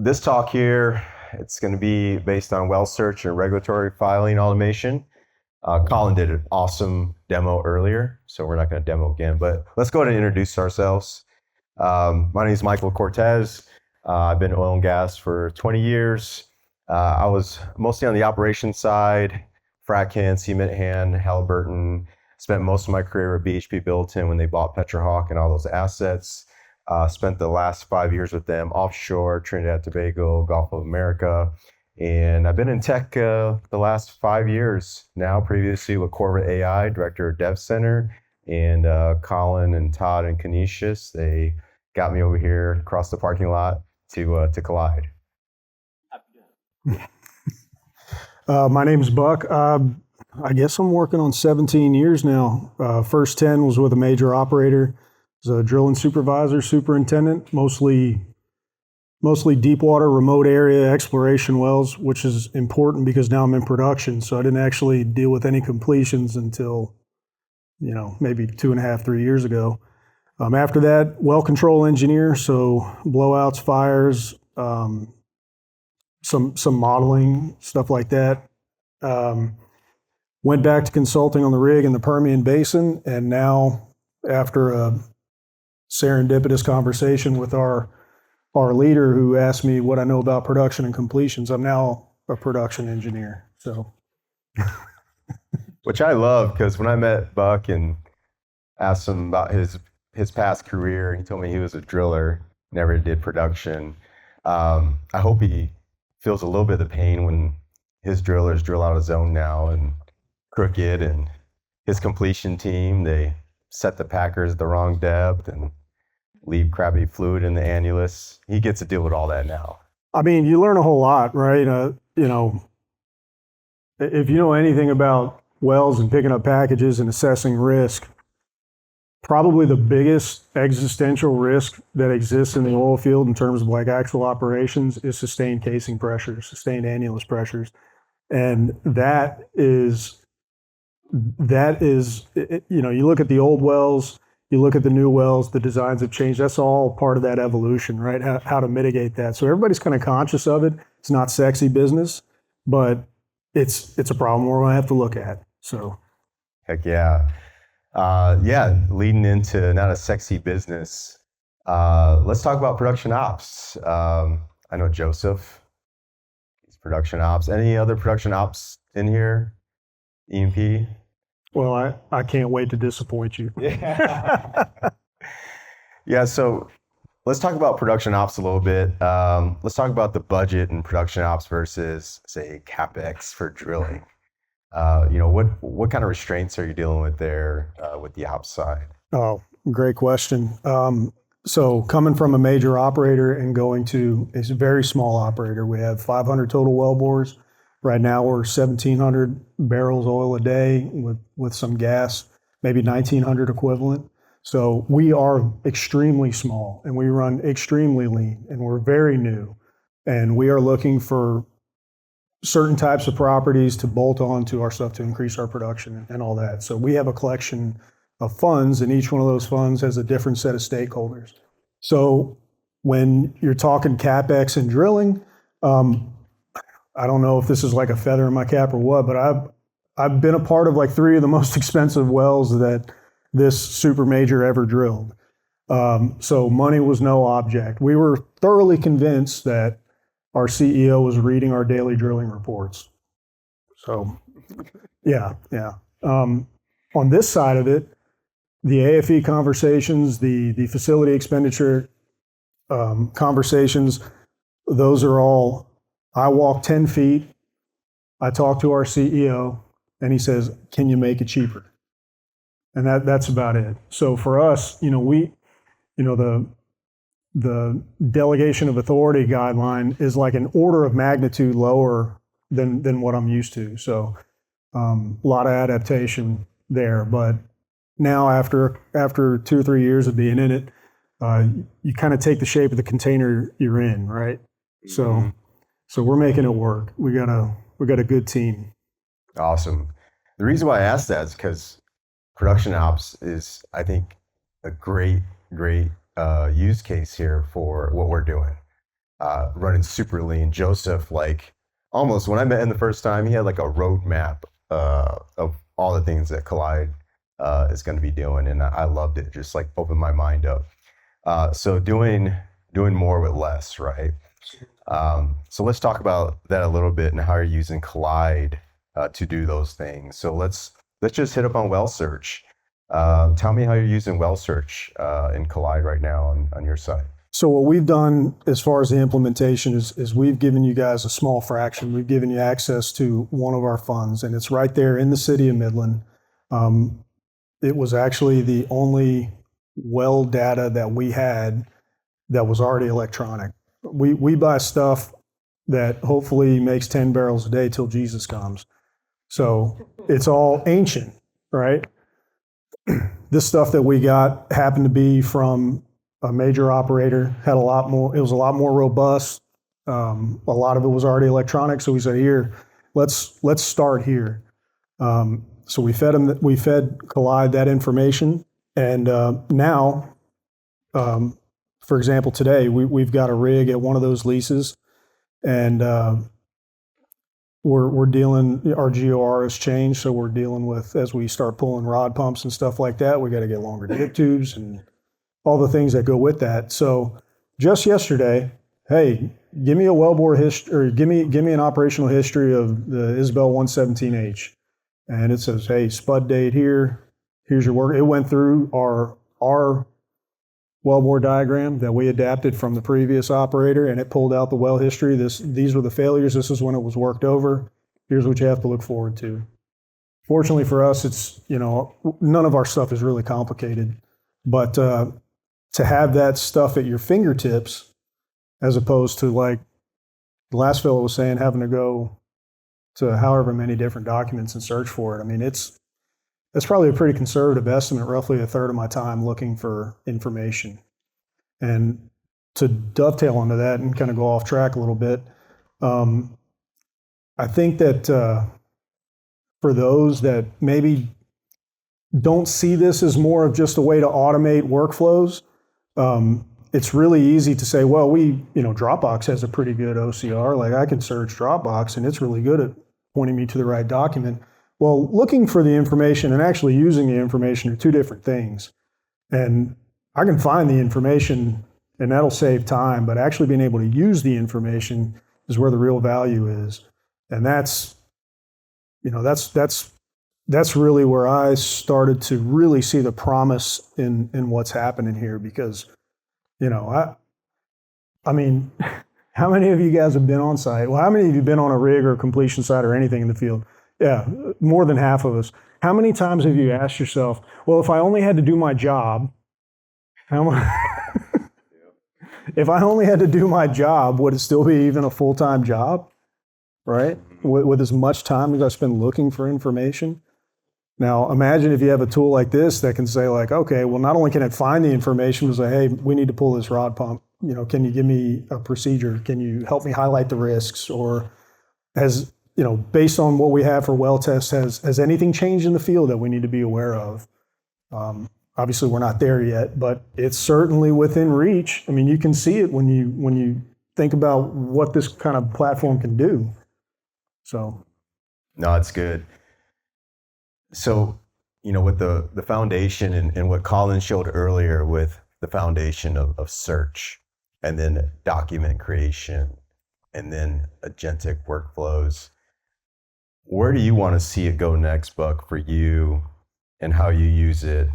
this talk here, it's going to be based on well search and regulatory filing automation. Colin did an awesome demo earlier, so we're not going to demo again, but let's go ahead and introduce ourselves. My name is Michael Cortez. I've been in oil and gas for 20 years. I was mostly on the operations side, frac hand, cement hand, Halliburton. Spent most of my career at BHP Billiton when they bought Petrohawk and all those assets. Spent the last 5 years with them offshore, Trinidad, Tobago, Gulf of America. And I've been in tech the last 5 years now, previously with Corvette AI, Director of Dev Center, and Colin and Todd and Canisius. They got me over here across the parking lot to collide. My name's Buck. I guess I'm working on 17 years now. First 10 was with a major operator. I was a drilling supervisor, superintendent, mostly deep water, remote area exploration wells, which is important because now I'm in production. So I didn't actually deal with any completions until, maybe 2.5, 3 years ago. After that, well control engineer, so blowouts, fires, some modeling, stuff like that. Went back to consulting on the rig in the Permian Basin, and now after a serendipitous conversation with our leader who asked me what I know about production and completions, I'm now a production engineer. So, which I love, because when I met Buck and asked him about his past career, he told me he was a driller, never did production. I hope he feels a little bit of the pain when his drillers drill out of zone now and crooked, and his completion team, they set the packers the wrong depth and leave crappy fluid in the annulus. He gets to deal with all that now. I mean, you learn a whole lot, right? If you know anything about wells and picking up packages and assessing risk, probably the biggest existential risk that exists in the oil field in terms of like actual operations is sustained casing pressures, sustained annulus pressures. And that is, you look at the old wells, you look at the new wells, the designs have changed. That's all part of that evolution, right? How to mitigate that. So everybody's kind of conscious of it. It's not sexy business, but it's a problem we're going to have to look at. So, heck yeah. Leading into not a sexy business. Let's talk about production ops. I know Joseph, he's production ops. Any other production ops in here? E&P? Well, I can't wait to disappoint you. Yeah, so let's talk about production ops a little bit. Let's talk about the budget and production ops versus, say, capex for drilling. What kind of restraints are you dealing with there with the ops side? Oh, great question. So coming from a major operator and going to a very small operator, we have 500 total well bores. Right now we're 1,700 barrels oil a day with some gas, maybe 1,900 equivalent. So we are extremely small and we run extremely lean and we're very new. And we are looking for certain types of properties to bolt on to our stuff to increase our production and all that. So we have a collection of funds, and each one of those funds has a different set of stakeholders. So when you're talking capex and drilling, I don't know if this is like a feather in my cap or what, but I've been a part of like 3 of the most expensive wells that this super major ever drilled. So money was no object. We were thoroughly convinced that our CEO was reading our daily drilling reports. So, yeah. On this side of it, the AFE conversations, the facility expenditure conversations, those are all, I walk 10 feet, I talk to our CEO, and he says, can you make it cheaper? And that's about it. So for us, the delegation of authority guideline is like an order of magnitude lower than what I'm used to. So a lot of adaptation there. But now after 2 or 3 years of being in it, you kind of take the shape of the container you're in, right? Mm-hmm. So we're making it work. We got a good team. Awesome. The reason why I asked that is because production ops is, I think, a great use case here for what we're doing. running super lean. Joseph, like almost when I met him the first time, he had like a roadmap of all the things that Collide is going to be doing, and I loved it. Just like opened my mind up. So doing more with less, right? So let's talk about that a little bit and how you're using Collide to do those things. So let's just hit up on well search. Tell me how you're using well search in Collide right now on your side. So what we've done as far as the implementation is we've given you guys a small fraction. We've given you access to one of our funds, and it's right there in the city of Midland. It was actually the only well data that we had that was already electronic. We buy stuff that hopefully makes 10 barrels a day till Jesus comes. So it's all ancient, right? This stuff that we got happened to be from a major operator, had a lot more, it was a lot more robust. A lot of it was already electronic. So we said, here, let's start here. So we fed Collide that information. And now, for example, today we've got a rig at one of those leases, and we're dealing. Our GOR has changed, so we're dealing with, as we start pulling rod pumps and stuff like that, we got to get longer dip tubes and all the things that go with that. So just yesterday, hey, give me a wellbore history, or give me an operational history of the Isabel 117H, and it says, hey, spud date here. Here's your work. It went through our wellbore diagram that we adapted from the previous operator, and it pulled out the well history. These were the failures. This is when it was worked over. Here's what you have to look forward to. Fortunately for us, it's, none of our stuff is really complicated, but to have that stuff at your fingertips, as opposed to, like the last fellow was saying, having to go to however many different documents and search for it. I mean, that's probably a pretty conservative estimate, roughly a third of my time looking for information. And to dovetail onto that and kind of go off track a little bit, I think that for those that maybe don't see this as more of just a way to automate workflows, it's really easy to say, well, Dropbox has a pretty good OCR. Like, I can search Dropbox and it's really good at pointing me to the right document. Well, looking for the information and actually using the information are two different things. And I can find the information and that'll save time, but actually being able to use the information is where the real value is. And that's really where I started to really see the promise in what's happening here, because, I mean, how many of you guys have been on site? Well, how many of you have been on a rig or a completion site or anything in the field? Yeah, more than half of us. How many times have you asked yourself, well, if I only had to do my job, if I only had to do my job, would it still be even a full-time job, right? With as much time as I spend looking for information? Now, imagine if you have a tool like this that can say, like, okay, well, not only can it find the information, but say, hey, we need to pull this rod pump. Can you give me a procedure? Can you help me highlight the risks? Or based on what we have for well tests, has anything changed in the field that we need to be aware of? Obviously, we're not there yet, but it's certainly within reach. I mean, you can see it when you think about what this kind of platform can do. So, no, it's good. So, with the foundation and what Colin showed earlier with the foundation of search, and then document creation, and then agentic workflows, where do you want to see it go next, Buck, for you and how you use it?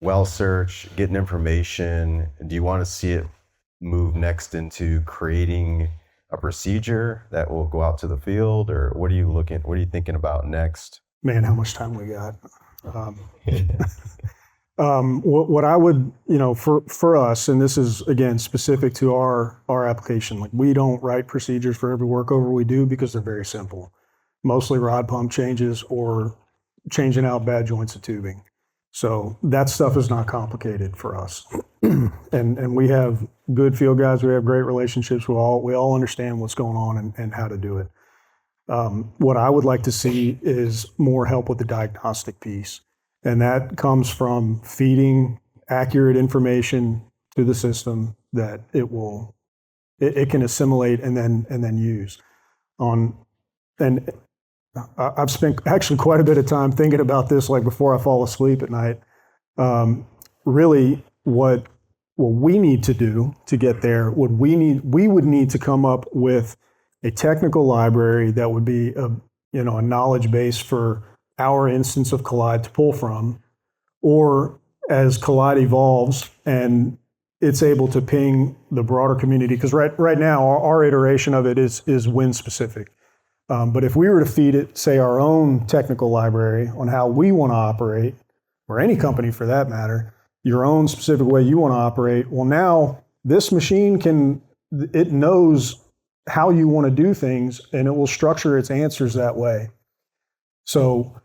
Well search, getting information. Do you want to see it move next into creating a procedure that will go out to the field, or what are you thinking about next? Man, how much time we got? What I would, for us, and this is again specific to our application, like, we don't write procedures for every workover we do because they're very simple. Mostly rod pump changes or changing out bad joints of tubing. So that stuff is not complicated for us. And we have good field guys. We have great relationships. We all understand what's going on and how to do it. What I would like to see is more help with the diagnostic piece. And that comes from feeding accurate information to the system that it will it can assimilate and then use. And I've spent actually quite a bit of time thinking about this, like before I fall asleep at night. Really, what we need to do to get there, we would need to come up with a technical library that would be a knowledge base for our instance of Collide to pull from, or as Collide evolves and it's able to ping the broader community, because right now our iteration of it is Winn specific. But if we were to feed it, say, our own technical library on how we want to operate, or any company for that matter, your own specific way you want to operate, well, now this machine it knows how you want to do things, and it will structure its answers that way. So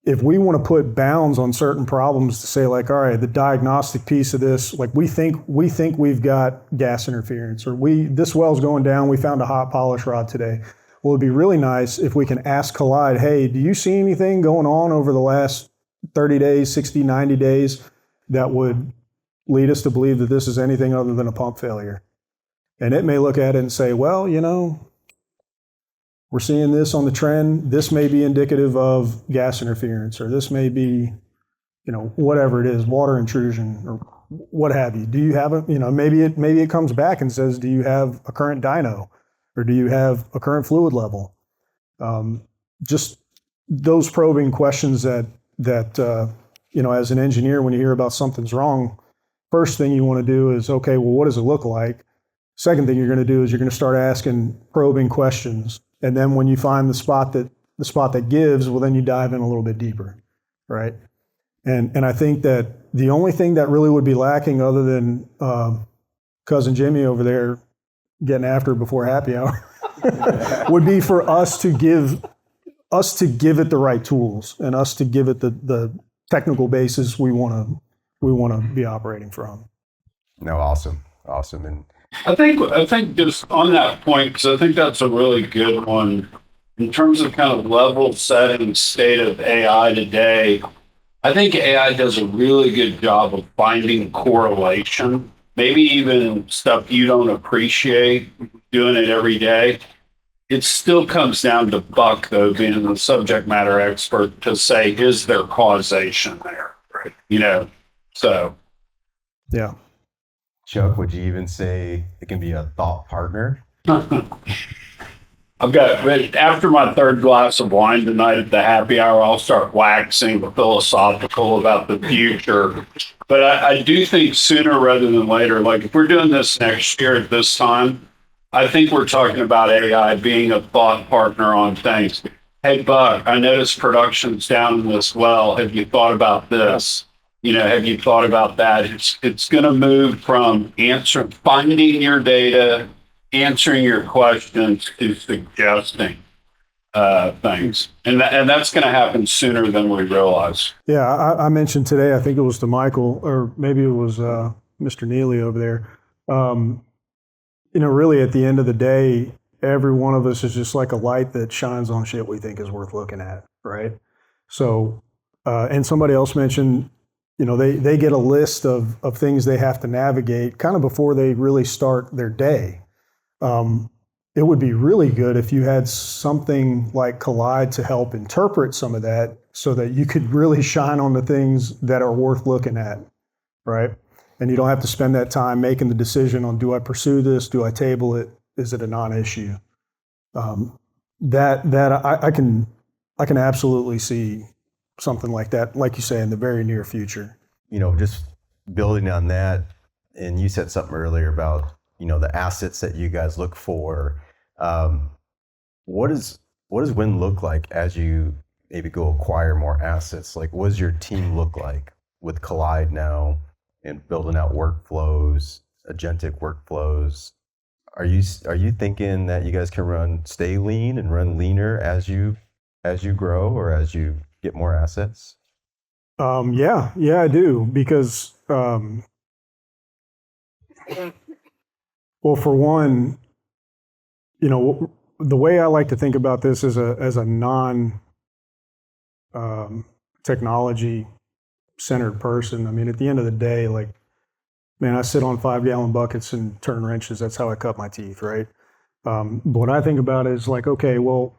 if we want to put bounds on certain problems to say, like, all right, the diagnostic piece of this, like we think we've got gas interference, or this well's going down, we found a hot polish rod today. Well, it'd be really nice if we can ask Collide, hey, do you see anything going on over the last 30 days, 60, 90 days that would lead us to believe that this is anything other than a pump failure? And it may look at it and say, well, we're seeing this on the trend. This may be indicative of gas interference, or this may be, whatever it is, water intrusion, or what have you. Do you have maybe it comes back and says, do you have a current dyno, or do you have a current fluid level? Just those probing questions that as an engineer, when you hear about something's wrong, first thing you want to do is, okay, well, what does it look like? Second thing you're going to do is you're going to start asking probing questions. And then when you find the spot that gives, well, then you dive in a little bit deeper, right? And I think that the only thing that really would be lacking, other than cousin Jimmy over there getting after it before happy hour, would be for us to give it the right tools, and us to give it the technical basis we want to be operating from. No, awesome. And I think just on that point, because I think that's a really good one in terms of kind of level setting state of AI today. I think AI does a really good job of finding correlation, maybe even stuff you don't appreciate doing it every day. It still comes down to Buck, though, being the subject matter expert, to say, is there causation there? Right? So. Yeah. Chuck, would you even say it can be a thought partner? After my third glass of wine tonight at the happy hour, I'll start waxing philosophical about the future. But I do think sooner rather than later, like if we're doing this next year at this time, I think we're talking about AI being a thought partner on things. Hey, Buck, I noticed production's down in this well. Have you thought about this? Have you thought about that? It's going to move from finding your data, answering your questions, to suggesting things. And that's going to happen sooner than we realize. Yeah, I mentioned today, I think it was to Michael, or maybe it was Mr. Neely over there. Really at the end of the day, every one of us is just like a light that shines on shit we think is worth looking at, right? So, and somebody else mentioned, they get a list of things they have to navigate kind of before they really start their day. It would be really good if you had something like Collide to help interpret some of that, so that you could really shine on the things that are worth looking at, right? And you don't have to spend that time making the decision on, do I pursue this? Do I table it? Is it a non-issue? I can absolutely see something like that, like you say, in the very near future. Just building on that, and you said something earlier about, the assets that you guys look for. What does Winn look like as you maybe go acquire more assets? Like, what does your team look like with Collide now, and building out workflows, agentic workflows? Are you thinking that you guys can stay lean and run leaner as you grow, or as you get more assets? Yeah, I do, because well, for one, the way I like to think about this as a non technology centered person. I mean, at the end of the day, like, man, I sit on 5-gallon buckets and turn wrenches. That's how I cut my teeth, right? What I think about is like, okay, well,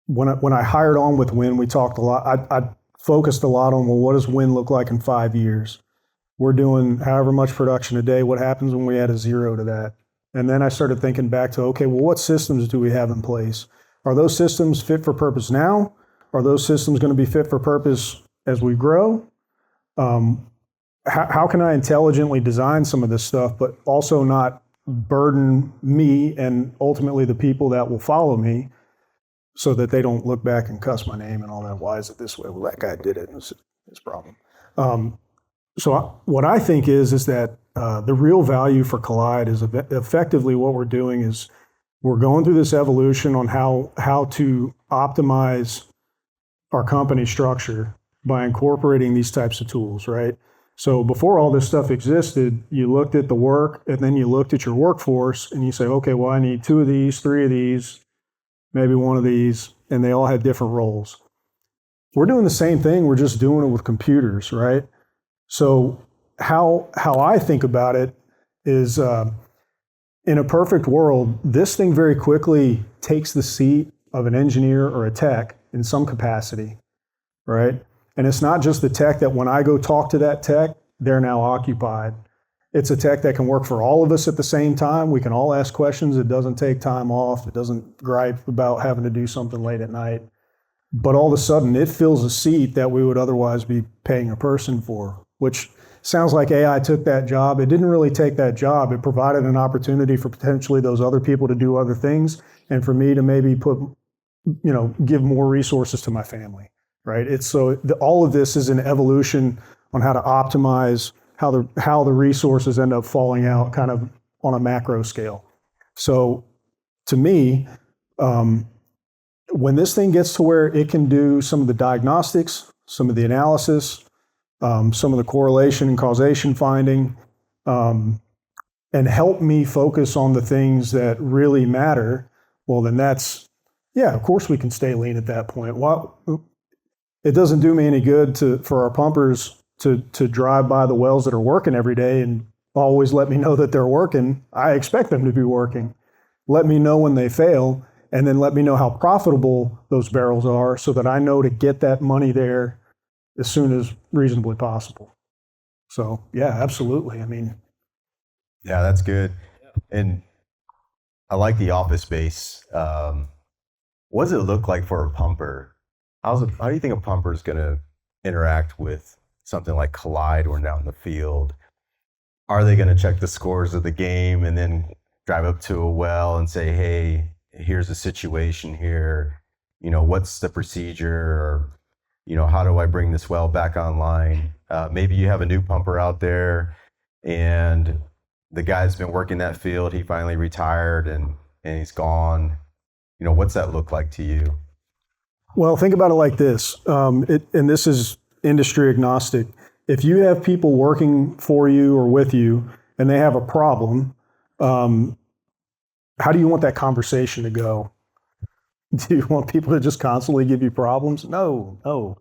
when I hired on with Winn, we talked a lot. I focused a lot on, well, what does Winn look like in 5 years? We're doing however much production a day. What happens when we add a zero to that? And then I started thinking back to, okay, well, what systems do we have in place? Are those systems fit for purpose now? Are those systems going to be fit for purpose as we grow? How can I intelligently design some of this stuff, but also not burden me and ultimately the people that will follow me so that they don't look back and cuss my name and all that? Why is it this way? Well, that guy did it. It's his problem. What I think is that the real value for Collide is effectively what we're doing is we're going through this evolution on how to optimize our company structure by incorporating these types of tools, right? So before all this stuff existed, you looked at the work and then you looked at your workforce and you say, okay, well, I need 2 of these, 3 of these, maybe 1 of these, and they all had different roles. We're doing the same thing, we're just doing it with computers, right? So how I think about it is in a perfect world, this thing very quickly takes the seat of an engineer or a tech in some capacity, right? And it's not just the tech that when I go talk to that tech, they're now occupied. It's a tech that can work for all of us at the same time. We can all ask questions. It doesn't take time off. It doesn't gripe about having to do something late at night. But all of a sudden, it fills a seat that we would otherwise be paying a person for, which sounds like AI took that job. It didn't really take that job. It provided an opportunity for potentially those other people to do other things and for me to maybe give more resources to my family, right? All of this is an evolution on how to optimize how the resources end up falling out kind of on a macro scale. So to me, when this thing gets to where it can do some of the diagnostics, some of the analysis, some of the correlation and causation finding, and help me focus on the things that really matter, well, then of course we can stay lean at that point. It doesn't do me any good for our pumpers to drive by the wells that are working every day and always let me know that they're working. I expect them to be working. Let me know when they fail, and then let me know how profitable those barrels are so that I know to get that money there as soon as reasonably possible. So, yeah, absolutely. I mean, Yeah, that's good. And I like the office space. What does it look like for a pumper? How do you think a pumper is going to interact with something like Collide or down in the field? Are they going to check the scores of the game and then drive up to a well and say, hey, here's the situation here, what's the procedure, or how do I bring this well back online? Maybe you have a new pumper out there and the guy's been working that field, he finally retired and he's gone. What's that look like to you? well, think about it like this, and this is industry agnostic. If you have people working for you or with you and they have a problem, how do you want that conversation to go? Do you want people to just constantly give you problems? No.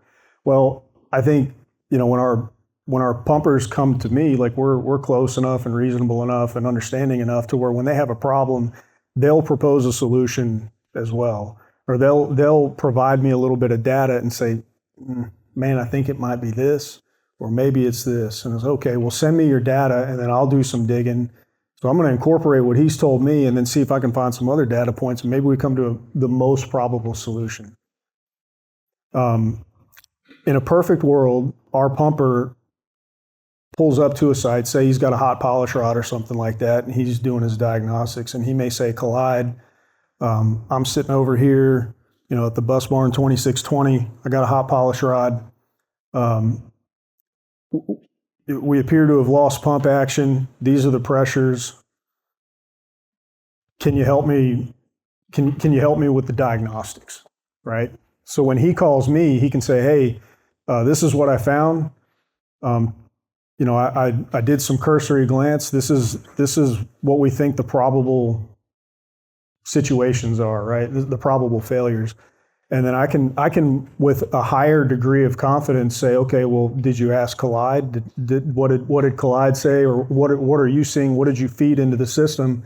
Well, I think, when our pumpers come to me, like we're close enough and reasonable enough and understanding enough to where when they have a problem, they'll propose a solution as well. Or they'll provide me a little bit of data and say, man, I think it might be this, or maybe it's this. And it's okay, well, send me your data and then I'll do some digging. So I'm going to incorporate what he's told me and then see if I can find some other data points, and maybe we come to the most probable solution. In a perfect world, our pumper pulls up to a site, say he's got a hot polish rod or something like that, and he's doing his diagnostics, and he may say, Collide, I'm sitting over here, at the bus barn 2620, I got a hot polish rod. We appear to have lost pump action. These are the pressures. Can you help me? Can you help me with the diagnostics, right? So when he calls me, he can say, hey, this is what I found. I did some cursory glance. This is what we think the probable situations are, right? The probable failures. And then I can with a higher degree of confidence say, okay, well, did you ask Collide? What did Collide say, or what are you seeing? What did you feed into the system?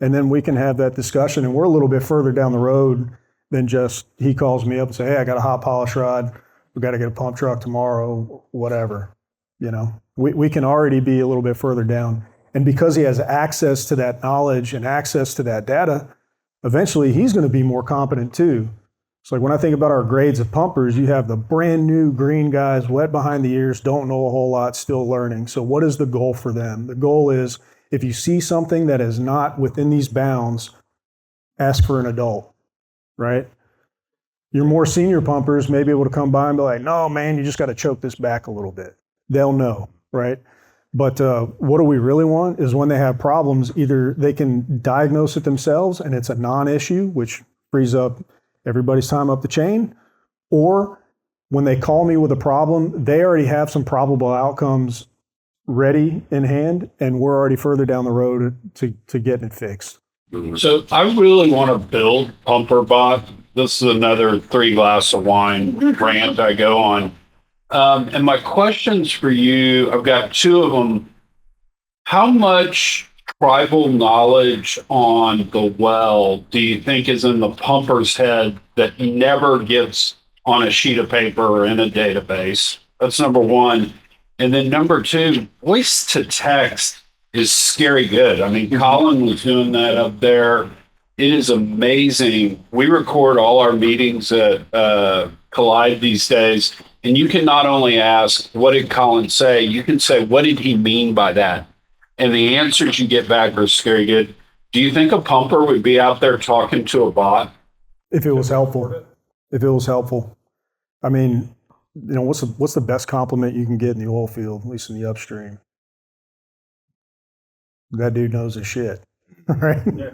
And then we can have that discussion. And we're a little bit further down the road than just he calls me up and say, hey, I got a hot polish rod. We got to get a pump truck tomorrow, whatever. You know, we can already be a little bit further down. And because he has access to that knowledge and access to that data, eventually he's going to be more competent too. It's like when I think about our grades of pumpers, you have the brand new green guys, wet behind the ears, don't know a whole lot, still learning. So what is the goal for them? The goal is if you see something that is not within these bounds, ask for an adult, right? Your more senior pumpers may be able to come by and be like, no, man, you just got to choke this back a little bit. They'll know, right? But what do we really want is when they have problems, either they can diagnose it themselves and it's a non-issue, which frees up everybody's time up the chain, or when they call me with a problem, they already have some probable outcomes ready in hand, and we're already further down the road to getting it fixed. So I really want to build Pumperbot. This is another 3 glass of wine rant I go on. And my questions for you, I've got 2 of them. How much tribal knowledge on the well do you think is in the pumper's head that never gets on a sheet of paper or in a database? That's number 1. And then number 2, voice to text is scary good. I mean, Colin was doing that up there. It is amazing. We record all our meetings at Collide these days, and you can not only ask, what did Colin say? You can say, what did he mean by that? And the answers you get back are scary good. Do you think a pumper would be out there talking to a bot? If it was helpful. If it was helpful. I mean, you know, what's the best compliment you can get in the oil field, at least in the upstream? That dude knows his shit, right? Yeah.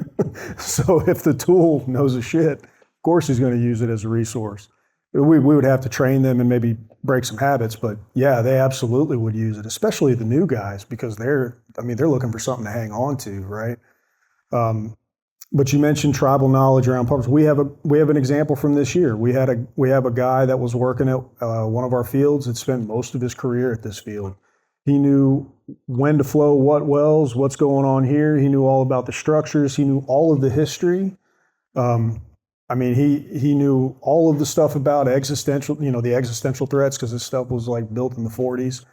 So if the tool knows his shit, of course he's going to use it as a resource. We would have to train them and maybe break some habits, but yeah, they absolutely would use it, especially the new guys, because they're looking for something to hang on to, right? But you mentioned tribal knowledge around pumpers. We have an example from this year. We have a guy that was working at one of our fields and spent most of his career at this field. He knew when to flow what wells, what's going on here. He knew all about the structures. He knew all of the history. I mean, he knew all of the stuff about the existential threats, because this stuff was like built in the 40s.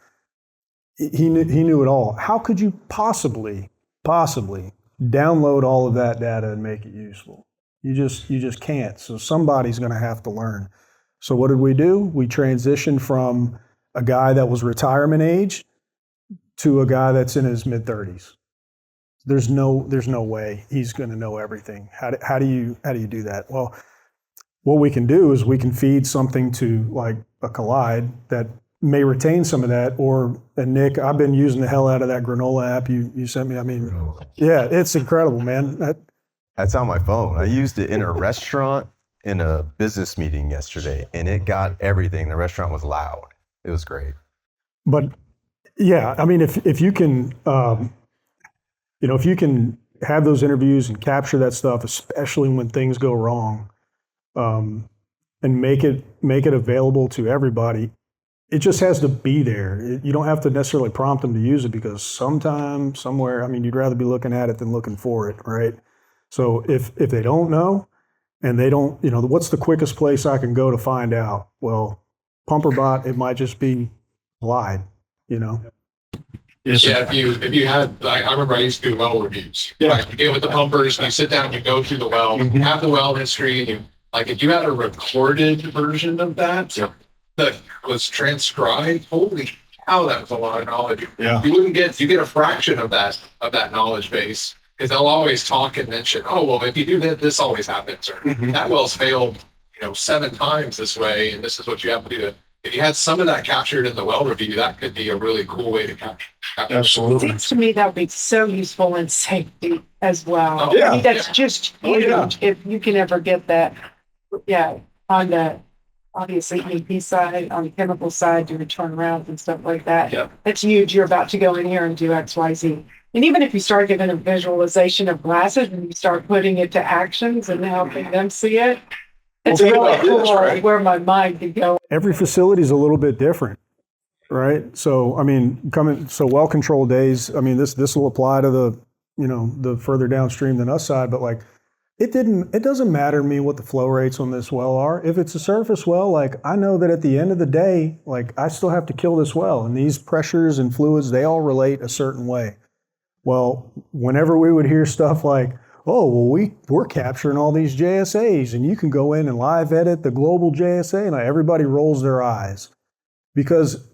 He knew it all. How could you possibly download all of that data and make it useful? You just can't. So somebody's going to have to learn. So what did we do? We transitioned from a guy that was retirement age to a guy that's in his mid-30s. There's no way he's going to know everything. How do you do that? Well, what we can do is we can feed something to like a Collide that may retain some of that. And Nick, I've been using the hell out of that granola app you sent me. I mean, yeah, it's incredible, man. That's on my phone. I used it in a restaurant in a business meeting yesterday, and it got everything. The restaurant was loud. It was great. But yeah, I mean, if you can, if you can have those interviews and capture that stuff, especially when things go wrong, and make it available to everybody, it just has to be there. You don't have to necessarily prompt them to use it, because sometime, somewhere, I mean, you'd rather be looking at it than looking for it, right? So if they don't know, and they don't, what's the quickest place I can go to find out? Well, Pumperbot, it might just be Glide, Yes, yeah, if you had, I remember I used to do well reviews. Yeah. Like you get with the pumpers, you sit down, you go through the well, you have the well history, and if you had a recorded version of that that was transcribed, holy cow, that was a lot of knowledge. Yeah. You get a fraction of that knowledge base, because they'll always talk and mention, oh, well, if you do that, this always happens, or that well's failed, 7 times this way, and this is what you have to do. If you had some of that captured in the well review, that could be a really cool way to capture. Absolutely. Seems to me that would be so useful in safety as well. Oh, yeah. I mean, that's just huge. yeah. If you can ever get that, on the obviously EP side, on the chemical side, doing turnarounds and stuff like that. Yeah. That's huge. You're about to go in here and do X, Y, Z. And even if you start giving a visualization of glasses and you start putting it to actions and helping them see it, It's think really about this, cool right? where my mind could go. Every facility is a little bit different, right? So, I mean, well controlled days. I mean, this will apply to the, the further downstream than us side, but like, it doesn't matter to me what the flow rates on this well are. If it's a surface well, like I know that at the end of the day, like I still have to kill this well, and these pressures and fluids, they all relate a certain way. Well, whenever we would hear stuff like, oh, well, we're capturing all these JSAs, and you can go in and live edit the global JSA, and everybody rolls their eyes because,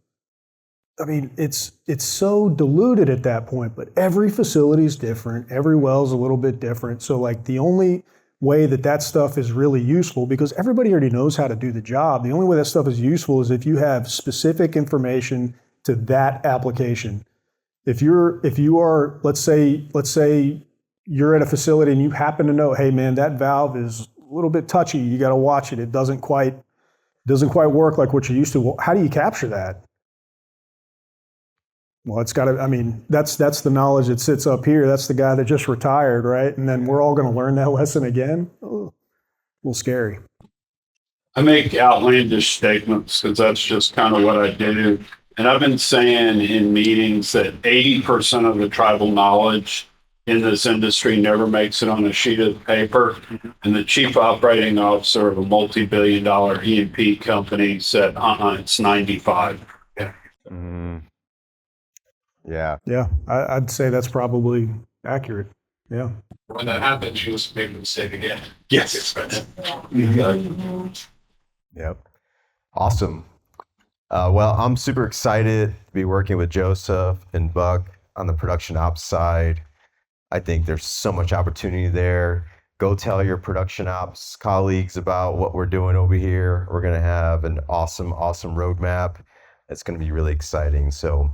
I mean, it's so diluted at that point. But every facility is different. Every well is a little bit different. So, like, the only way that stuff is really useful, because everybody already knows how to do the job. The only way that stuff is useful is if you have specific information to that application. If you are, let's say you're at a facility and you happen to know, hey man, that valve is a little bit touchy. You got to watch it. It doesn't quite work like what you're used to. Well, how do you capture that? Well, it's got to. I mean, that's the knowledge that sits up here. That's the guy that just retired, right? And then we're all going to learn that lesson again. Oh, a little scary. I make outlandish statements because that's just kind of what I do. And I've been saying in meetings that 80% of the tribal knowledge in this industry never makes it on a sheet of paper. And the chief operating officer of a multi-billion-dollar E&P company said, it's 95. Yeah. Mm. Yeah. Yeah, I'd say that's probably accurate. Yeah. When that happens, you just make the mistake again. Yes. It's expensive. Yep. Awesome. Well, I'm super excited to be working with Joseph and Buck on the production ops side. I think there's so much opportunity there. Go tell your production ops colleagues about what we're doing over here. We're going to have an awesome roadmap. It's going to be really exciting. So